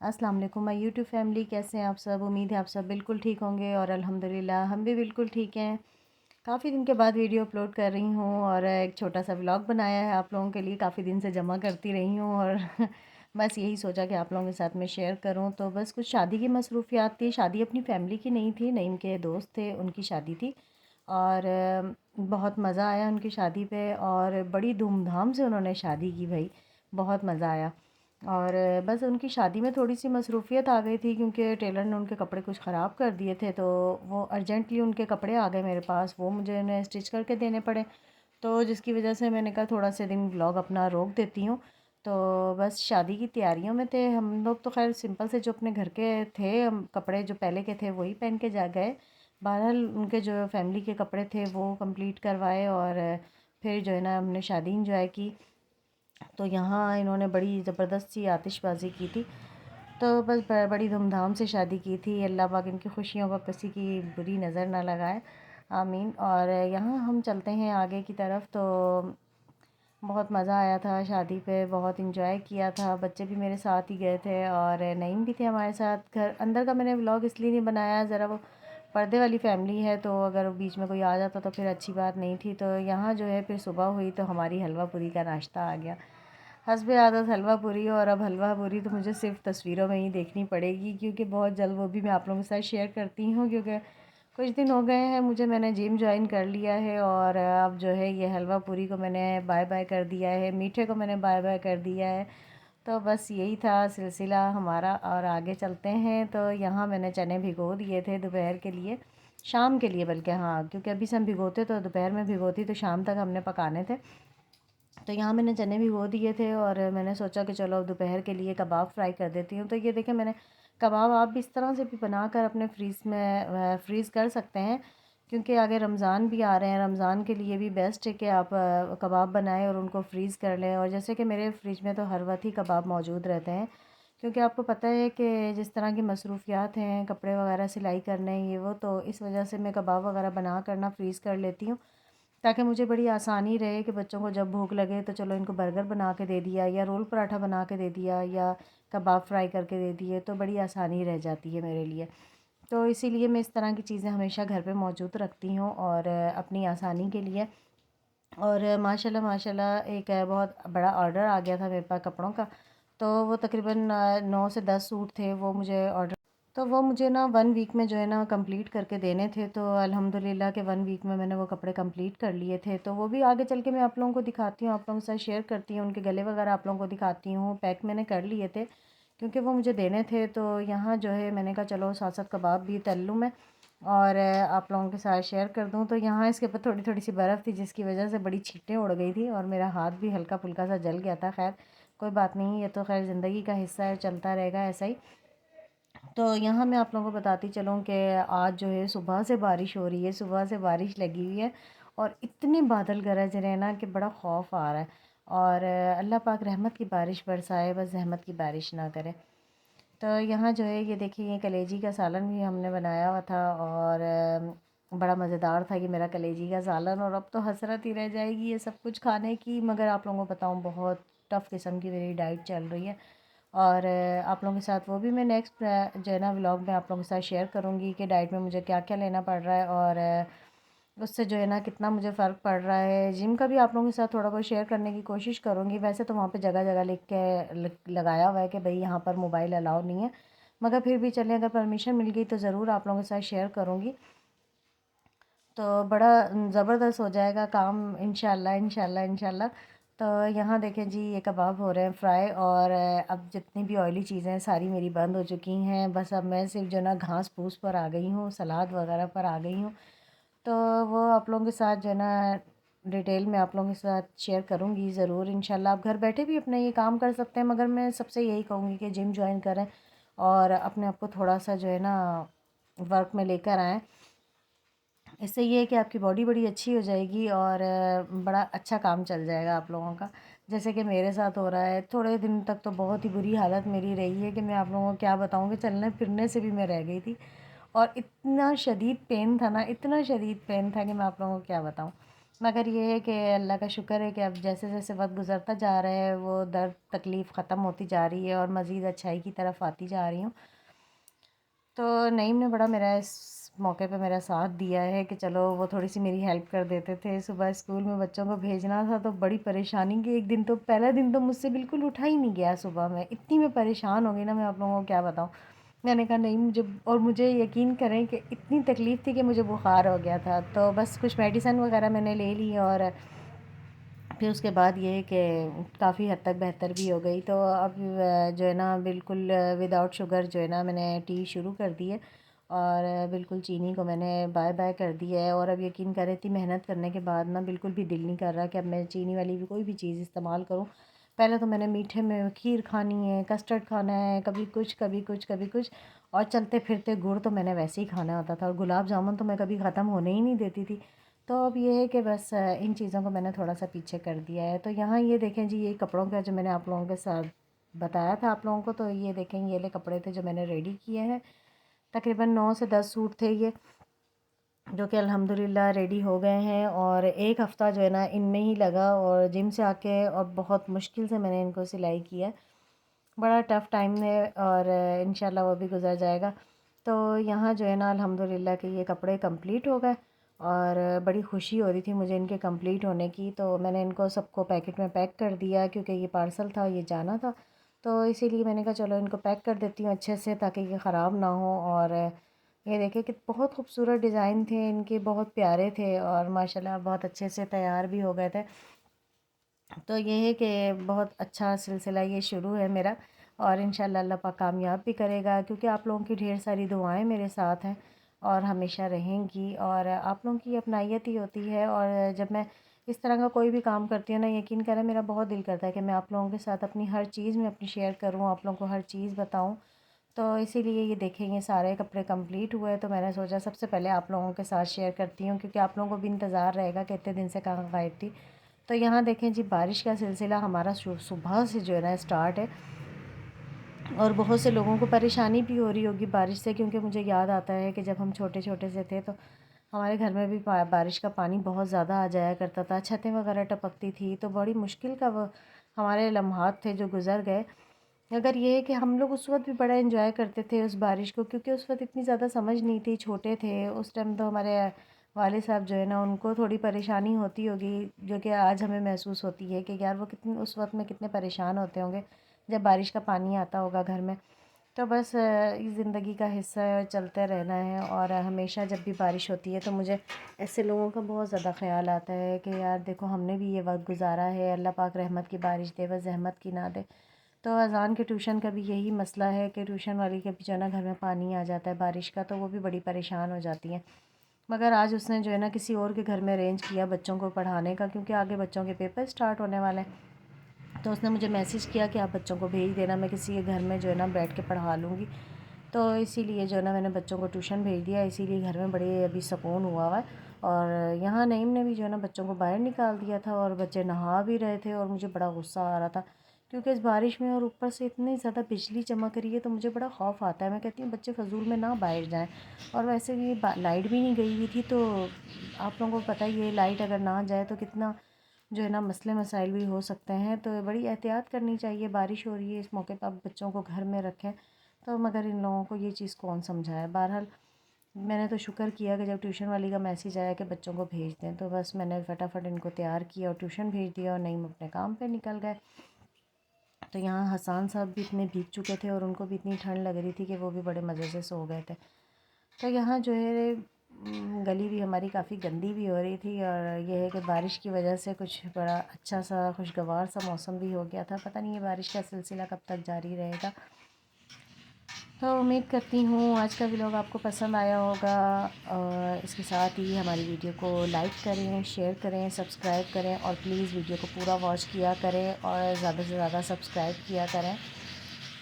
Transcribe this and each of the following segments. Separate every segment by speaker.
Speaker 1: अस्सलाम वालेकुम my YouTube family, कैसे हैं आप सब। उम्मीद है आप सब बिल्कुल ठीक होंगे और अल्हम्दुलिल्लाह हम भी बिल्कुल ठीक हैं। काफ़ी दिन के बाद वीडियो अपलोड कर रही हूँ और एक छोटा सा व्लॉग बनाया है आप लोगों के लिए। काफ़ी दिन से जमा करती रही हूँ और बस यही सोचा कि आप लोगों के साथ में शेयर करूँ। तो बस कुछ शादी की मसरूफियात थी। शादी अपनी फैमिली की नहीं थी, नईम के दोस्त थे उनकी शादी थी और बहुत मज़ा आया उनकी शादी पे और बड़ी धूमधाम से उन्होंने शादी की भाई, बहुत मज़ा आया। और बस उनकी शादी में थोड़ी-सी मसरूफ़ियत आ गई थी क्योंकि टेलर ने उनके कपड़े कुछ ख़राब कर दिए थे, तो वो अर्जेंटली उनके कपड़े आ गए मेरे पास, वो मुझे उन्हें स्टिच करके देने पड़े। तो जिसकी वजह से मैंने कहा थोड़ा से दिन व्लॉग अपना रोक देती हूँ। तो बस शादी की तैयारियों में थे हम लोग। तो ख़ैर सिंपल से जो अपने घर के थे कपड़े जो पहले के थे वही पहन के जा गए। बहरहाल उनके जो फैमिली के कपड़े थे वो कंप्लीट करवाए और फिर जो है ना हमने शादी एंजॉय की। तो यहाँ इन्होंने बड़ी ज़बरदस्त सी आतिशबाज़ी की थी। तो बस बड़ी धूमधाम से शादी की थी। अल्लाह पाक इनकी खुशियों को किसी की बुरी नज़र ना लगाए, आमीन। और यहाँ हम चलते हैं आगे की तरफ। तो बहुत मज़ा आया था शादी पे, बहुत इंजॉय किया था। बच्चे भी मेरे साथ ही गए थे और नईम भी थे हमारे साथ। घर अंदर का मैंने व्लॉग इसलिए नहीं बनाया, ज़रा वो पर्दे वाली फैमिली है तो अगर बीच में कोई आ जाता तो फिर अच्छी बात नहीं थी। तो यहाँ जो है फिर सुबह हुई तो हमारी हलवा पूरी का नाश्ता आ गया। हस्बे आदत हलवा पूरी, और अब हलवा पूरी तो मुझे सिर्फ तस्वीरों में ही देखनी पड़ेगी क्योंकि बहुत जल्द वो भी मैं आप लोगों के साथ शेयर करती हूँ। क्योंकि कुछ दिन हो गए हैं मैंने जिम जॉइन कर लिया है और अब जो है ये हलवा पूरी को मैंने बाय बाय कर दिया है, मीठे को मैंने बाय बाय कर दिया है। तो बस यही था सिलसिला हमारा और आगे चलते हैं। तो यहाँ मैंने चने भिगो दिए थे दोपहर के लिए, शाम के लिए बल्कि, हाँ, क्योंकि अभी से हम भिगोते तो दोपहर में भिगोती तो शाम तक हमने पकाने थे। तो यहाँ मैंने चने भिगो दिए थे और मैंने सोचा कि चलो अब दोपहर के लिए कबाब फ्राई कर देती हूँ। तो ये देखें मैंने कबाब, आप भी इस तरह से भी बनाकर अपने फ्रीज़ कर सकते हैं क्योंकि आगे रमज़ान भी आ रहे हैं। रमज़ान के लिए भी बेस्ट है कि आप कबाब बनाएं और उनको फ्रीज़ कर लें। और जैसे कि मेरे फ्रिज में तो हर वक्त ही कबाब मौजूद रहते हैं क्योंकि आपको पता है कि जिस तरह की मसरूफियात हैं, कपड़े वगैरह सिलाई करने ये वो, तो इस वजह से मैं कबाब वगैरह बना कर ना फ्रीज़ कर लेती हूँ ताकि मुझे बड़ी आसानी रहे कि बच्चों को जब भूख लगे तो चलो इनको बर्गर बना के दे दिया या रोल पराठा बना के दे दिया या कबाब फ्राई करके दे दिए, तो बड़ी आसानी रह जाती है मेरे लिए। तो इसीलिए मैं इस तरह की चीज़ें हमेशा घर पे मौजूद रखती हूँ और अपनी आसानी के लिए। और माशाल्लाह माशाल्लाह एक बहुत बड़ा ऑर्डर आ गया था मेरे पास कपड़ों का। तो वो तकरीबन 9 से 10 सूट थे, वो मुझे ऑर्डर, तो वो मुझे ना 1 वीक में जो है ना कंप्लीट करके देने थे। तो अल्हम्दुलिल्लाह के 1 वीक में मैंने वो कपड़े कंप्लीट कर लिए थे। तो वो भी आगे चल के मैं आप लोगों को दिखाती हूँ, आप लोगों के साथ शेयर करती हूँ। उनके गले वगैरह आप लोगों को दिखाती हूँ। पैक मैंने कर लिए थे क्योंकि वो मुझे देने थे। तो यहाँ जो है मैंने कहा चलो साथ साथ कबाब भी तल लूँ मैं और आप लोगों के साथ शेयर कर दूँ। तो यहाँ इसके ऊपर थोड़ी थोड़ी सी बर्फ़ थी जिसकी वजह से बड़ी छींटें उड़ गई थी और मेरा हाथ भी हल्का फुल्का सा जल गया था। खैर कोई बात नहीं, ये तो खैर ज़िंदगी का हिस्सा है, चलता रहेगा ऐसा ही। तो यहाँ मैं आप लोगों को बताती चलूँ कि आज जो है सुबह से बारिश हो रही है, सुबह से बारिश लगी हुई है और इतने बादल गरज रहे हैं ना कि बड़ा खौफ आ रहा है। और अल्लाह पाक रहमत की बारिश बरसाए, बस जहमत की बारिश ना करे। तो यहाँ जो है ये देखिए, ये कलेजी का सालन भी हमने बनाया हुआ था और बड़ा मज़ेदार था ये मेरा कलेजी का सालन। और अब तो हसरत ही रह जाएगी ये सब कुछ खाने की, मगर आप लोगों को बताऊँ बहुत टफ़ किस्म की मेरी डाइट चल रही है। और आप लोगों के साथ वो भी मैं नेक्स्ट जो है ना व्लॉग में आप लोगों के साथ शेयर करूँगी कि डाइट में मुझे क्या क्या लेना पड़ रहा है और उससे जो है ना कितना मुझे फ़र्क पड़ रहा है। जिम का भी आप लोगों के साथ थोड़ा बहुत शेयर करने की कोशिश करूँगी। वैसे तो वहाँ पे जगह जगह लिख के लगाया हुआ है कि भाई यहाँ पर मोबाइल अलाउ नहीं है, मगर फिर भी चलें, अगर परमिशन मिल गई तो ज़रूर आप लोगों के साथ शेयर करूँगी। तो बड़ा ज़बरदस्त हो जाएगा काम, इंशाल्लाह इंशाल्लाह इंशाल्लाह। तो यहाँ देखें जी, ये कबाब हो रहे हैं फ्राई और अब जितनी भी ऑयली चीज़ें हैं सारी मेरी बंद हो चुकी हैं। बस अब मैं सिर्फ जो ना घास फूस पर आ गई हूँ, सलाद वगैरह पर आ गई हूँ। तो वो आप लोगों के साथ जो है ना डिटेल में आप लोगों के साथ शेयर करूँगी ज़रूर इंशाल्लाह। आप घर बैठे भी अपना ये काम कर सकते हैं, मगर मैं सबसे यही कहूँगी कि जिम जॉइन करें और अपने आप को थोड़ा सा जो है ना वर्क में लेकर आएँ। इससे ये है कि आपकी बॉडी बड़ी अच्छी हो जाएगी और बड़ा अच्छा काम चल जाएगा आप लोगों का, जैसे कि मेरे साथ हो रहा है। थोड़े दिन तक तो बहुत ही बुरी हालत मेरी रही है कि मैं आप लोगों को क्या बताऊँ कि चलने फिरने से भी मैं रह गई थी और इतना शदीद पेन था ना, इतना शदीद पेन था कि मैं आप लोगों को क्या बताऊँ। मगर ये है कि अल्लाह का शुक्र है कि अब जैसे जैसे वक्त गुज़रता जा रहा है वो दर्द तकलीफ़ ख़त्म होती जा रही है और मज़ीद अच्छाई की तरफ आती जा रही हूँ। तो नईम ने बड़ा मेरा इस मौके पे मेरा साथ दिया है कि चलो वो थोड़ी सी मेरी हेल्प कर देते थे। सुबह स्कूल में बच्चों को भेजना था तो बड़ी परेशानी की, एक दिन तो पहला दिन तो मुझसे बिल्कुल उठा ही नहीं गया सुबह में, इतनी मैं परेशान हो गई ना, मैं आप लोगों को क्या बताऊँ। मैंने कहा नहीं मुझे, और मुझे यकीन करें कि इतनी तकलीफ़ थी कि मुझे बुखार हो गया था, तो बस कुछ मेडिसन वगैरह मैंने ले ली और फिर उसके बाद ये है कि काफ़ी हद तक बेहतर भी हो गई। तो अब जो है ना बिल्कुल विदाउट शुगर जो है ना मैंने टी शुरू कर दी है और बिल्कुल चीनी को मैंने बाय बाय कर दिया है। और अब यकीन करें इतनी मेहनत करने के बाद ना बिल्कुल भी दिल नहीं कर रहा कि अब मैं चीनी वाली भी कोई भी चीज़ इस्तेमाल करूँ। पहले तो मैंने मीठे में खीर खानी है, कस्टर्ड खाना है, कभी कुछ कभी कुछ कभी कुछ, और चलते फिरते गुड़ तो मैंने वैसे ही खाना होता था, और गुलाब जामुन तो मैं कभी ख़त्म होने ही नहीं देती थी। तो अब ये है कि बस इन चीज़ों को मैंने थोड़ा-सा पीछे कर दिया है। तो यहाँ ये देखें जी, ये कपड़ों का जो मैंने आप लोगों के साथ बताया था आप लोगों को, तो ये देखें ये ले कपड़े थे जो मैंने रेडी किए हैं। तकरीबन 9 से 10 सूट थे ये, जो कि अल्हम्दुलिल्लाह रेडी हो गए हैं। और 1 हफ़्ता जो है ना इनमें ही लगा, और जिम से आके और बहुत मुश्किल से मैंने इनको सिलाई किया। बड़ा टफ़ टाइम है और इंशाल्लाह वो भी गुज़र जाएगा। तो यहाँ जो है ना अल्हम्दुलिल्लाह कि ये कपड़े कंप्लीट हो गए और बड़ी खुशी हो रही थी मुझे इनके कंप्लीट होने की। तो मैंने इनको सबको पैकेट में पैक कर दिया क्योंकि ये पार्सल था, ये जाना था। तो इसीलिए मैंने कहा चलो इनको पैक कर देती हूँ अच्छे से ताकि ये ख़राब ना हो। और ये देखिए कि बहुत खूबसूरत डिज़ाइन थे इनके, बहुत प्यारे थे और माशाल्लाह बहुत अच्छे से तैयार भी हो गए थे। तो ये है कि बहुत अच्छा सिलसिला ये शुरू है मेरा, और इंशाल्लाह अल्लाह पाक कामयाब भी करेगा क्योंकि आप लोगों की ढेर सारी दुआएं मेरे साथ हैं और हमेशा रहेंगी। और आप लोगों की अपनायत ही होती है। और जब मैं इस तरह का कोई भी काम करती हूँ ना, यकीन करें मेरा बहुत दिल करता है कि मैं आप लोगों के साथ अपनी हर चीज़ में अपनी शेयर करूँ, आप लोगों को हर चीज़ बताऊँ। तो इसीलिए ये देखें ये सारे कपड़े कंप्लीट हुए तो मैंने सोचा सबसे पहले आप लोगों के साथ शेयर करती हूँ क्योंकि आप लोगों को भी इंतज़ार रहेगा कि इतने दिन से कहाँ गायब थी। तो यहाँ देखें जी, बारिश का सिलसिला हमारा सुबह से जो है ना स्टार्ट है, और बहुत से लोगों को परेशानी भी हो रही होगी बारिश से, क्योंकि मुझे याद आता है कि जब हम छोटे छोटे से थे तो हमारे घर में भी बारिश का पानी बहुत ज़्यादा आ जाया करता था, छतें वगैरह टपकती थी, तो बड़ी मुश्किल का वो हमारे लम्हात थे जो गुज़र गए। अगर ये है कि हम लोग उस वक्त भी बड़ा एंजॉय करते थे उस बारिश को, क्योंकि उस वक्त इतनी ज़्यादा समझ नहीं थी, छोटे थे उस टाइम। तो हमारे वाले साहब जो है ना उनको थोड़ी परेशानी होती होगी, जो कि आज हमें महसूस होती है कि यार वो कितने उस वक्त में कितने परेशान होते होंगे जब बारिश का पानी आता होगा घर में। तो बस ये ज़िंदगी का हिस्सा है और चलते रहना है। और हमेशा जब भी बारिश होती है तो मुझे ऐसे लोगों का बहुत ज़्यादा ख़्याल आता है कि यार देखो हमने भी ये वक्त गुजारा है, अल्लाह पाक रहमत की बारिश दे, बस जहमत की ना दे। तो अज़ान के ट्यूशन का भी यही मसला है कि ट्यूशन वाली के भी जो है ना घर में पानी आ जाता है बारिश का, तो वो भी बड़ी परेशान हो जाती हैं। मगर आज उसने जो है ना किसी और के घर में अरेंज किया बच्चों को पढ़ाने का, क्योंकि आगे बच्चों के पेपर स्टार्ट होने वाले हैं। तो उसने मुझे मैसेज किया कि आप बच्चों को भेज देना, मैं किसी के घर में जो है ना बैठ के पढ़ा लूँगी। तो इसीलिए जो है ना मैंने बच्चों को ट्यूशन भेज दिया, इसीलिए घर में बड़े अभी सुकून हुआ है। और यहाँ नईम ने भी जो है ना बच्चों को बाहर निकाल दिया था और बच्चे नहा भी रहे थे, और मुझे बड़ा गुस्सा आ रहा था क्योंकि इस बारिश में और ऊपर से इतनी ज़्यादा बिजली चमक रही है, तो मुझे बड़ा खौफ आता है। मैं कहती हूँ बच्चे फ़जूल में ना बाहर जाएं। और वैसे भी लाइट भी नहीं गई हुई थी, तो आप लोगों को पता ही है लाइट अगर ना जाए तो कितना जो है ना मसले मसाइल भी हो सकते हैं। तो बड़ी एहतियात करनी चाहिए, बारिश हो रही है इस मौके पर आप बच्चों को घर में रखें। तो मगर इन लोगों को ये चीज़ कौन समझाए। बहरहाल मैंने तो शुक्र किया कि जब ट्यूशन वाली का मैसेज आया कि बच्चों को भेज दें, तो बस मैंने फटाफट इनको तैयार किया और ट्यूशन भेज दिया और नईम अपने काम पे निकल गए। तो यहाँ हसान साहब भी इतने भीग चुके थे और उनको भी इतनी ठंड लग रही थी कि वो भी बड़े मज़े से सो गए थे। तो यहाँ जो है गली भी हमारी काफ़ी गंदी भी हो रही थी, और यह है कि बारिश की वजह से कुछ बड़ा अच्छा सा खुशगवार सा मौसम भी हो गया था। पता नहीं ये बारिश का सिलसिला कब तक जारी रहेगा। तो उम्मीद करती हूँ आज का व्लॉग आपको पसंद आया होगा, और इसके साथ ही हमारी वीडियो को लाइक करें, शेयर करें, सब्सक्राइब करें, और प्लीज़ वीडियो को पूरा वॉच किया करें और ज़्यादा से ज़्यादा सब्सक्राइब किया करें।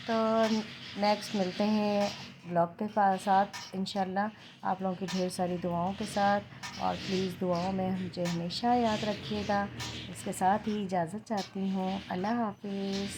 Speaker 1: तो नेक्स्ट मिलते हैं ब्लॉग के साथ इंशाल्लाह, आप लोगों की ढेर सारी दुआओं के साथ, और प्लीज़ दुआओं में मुझे हमेशा याद रखिएगा। इसके साथ ही इजाज़त चाहती हूँ। अल्लाह हाफिज़।